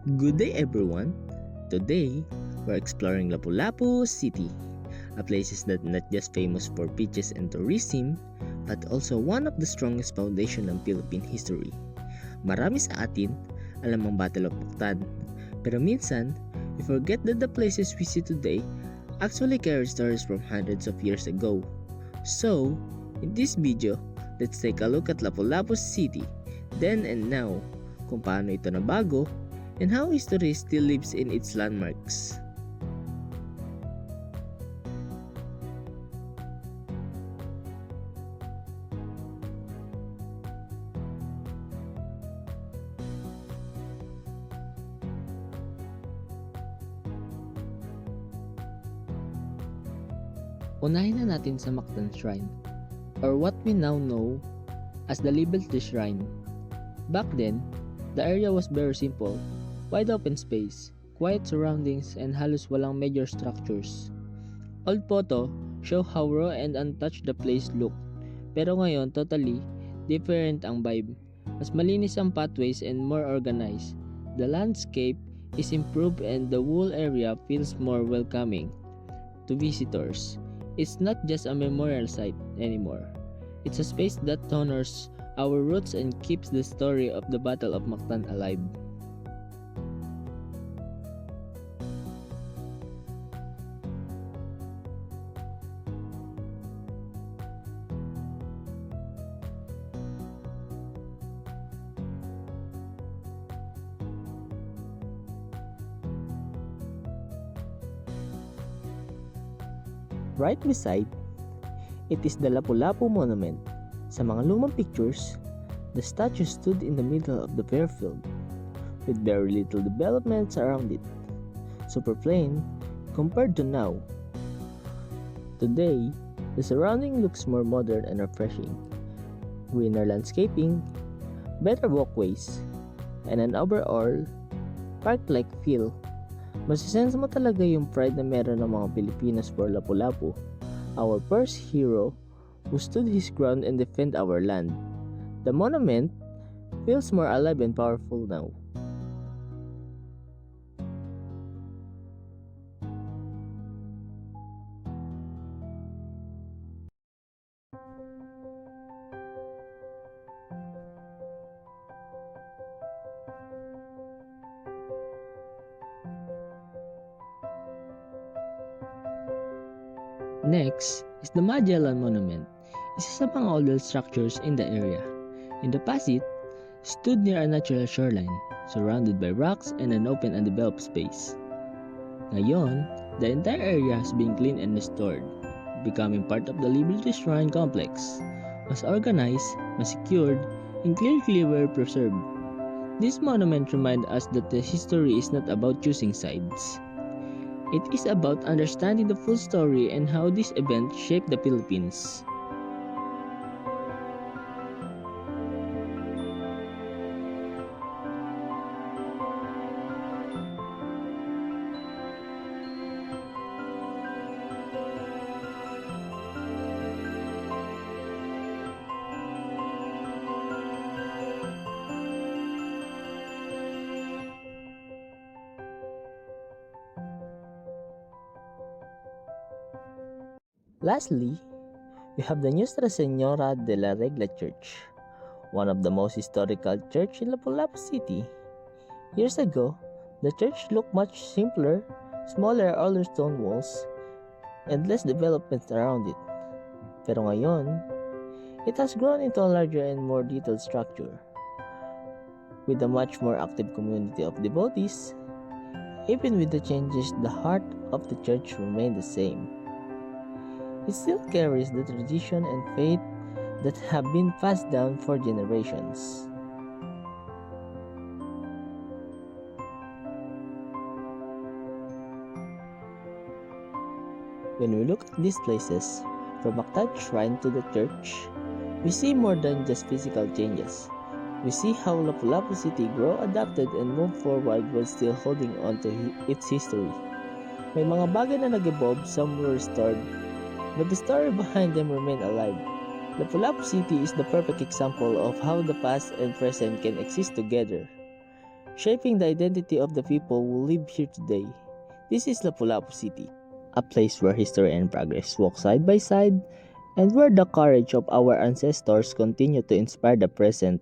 Good day everyone! Today, we're exploring Lapu-Lapu City, a place that not just famous for beaches and tourism, but also one of the strongest foundation ng Philippine history. Marami sa atin alam ang Battle of Mactan, pero minsan, we forget that the places we see today actually carry stories from hundreds of years ago. So, in this video, let's take a look at Lapu-Lapu City, then and now, kung paano ito nabago, and how history still lives in its landmarks. Unahin na natin sa Mactan Shrine, or what we now know as the Liberty Shrine. Back then, the area was very simple. Wide open space, quiet surroundings, and halos walang major structures. Old photo show how raw and untouched the place looked, pero ngayon totally different ang vibe. Mas malinis ang pathways and more organized. The landscape is improved and the whole area feels more welcoming to visitors. It's not just a memorial site anymore. It's a space that honors our roots and keeps the story of the Battle of Mactan alive. Right beside, it is the Lapu-Lapu Monument. Sa mga lumang pictures, the statue stood in the middle of the bare field, with very little developments around it. Super plain compared to now. Today, the surrounding looks more modern and refreshing. Greener landscaping, better walkways, and an overall park-like feel. Masisense mo talaga yung pride na meron ng mga Pilipinos for Lapu-Lapu, our first hero who stood his ground and defend our land. The monument feels more alive and powerful now. Next is the Magellan Monument. Isa sa mga older structures in the area. In the past it stood near a natural shoreline, surrounded by rocks and an open and developed space. Ngayon, the entire area has been cleaned and restored, becoming part of the Liberty Shrine complex. Mas organized, mas secured, and clearly well preserved. This monument reminds us that the history is not about choosing sides. It is about understanding the full story and how this event shaped the Philippines. Lastly, we have the Nuestra Señora de la Regla Church, one of the most historical church in Lapu-Lapu City. Years ago, the church looked much simpler, smaller older stone walls, and less development around it. Pero ngayon, it has grown into a larger and more detailed structure. With a much more active community of devotees, even with the changes, the heart of the church remained the same. It still carries the tradition and faith that have been passed down for generations. When we look at these places, from Mactan Shrine to the church, we see more than just physical changes. We see how Lapu-Lapu City grew, adapted, and moved forward while still holding on to its history. May mga bagay na nag-evolve, some were restored, but the story behind them remain alive. Lapu-Lapu City is the perfect example of how the past and present can exist together. shaping the identity of the people who live here today. This is Lapu-Lapu City, a place where history and progress walk side by side, and where the courage of our ancestors continue to inspire the present.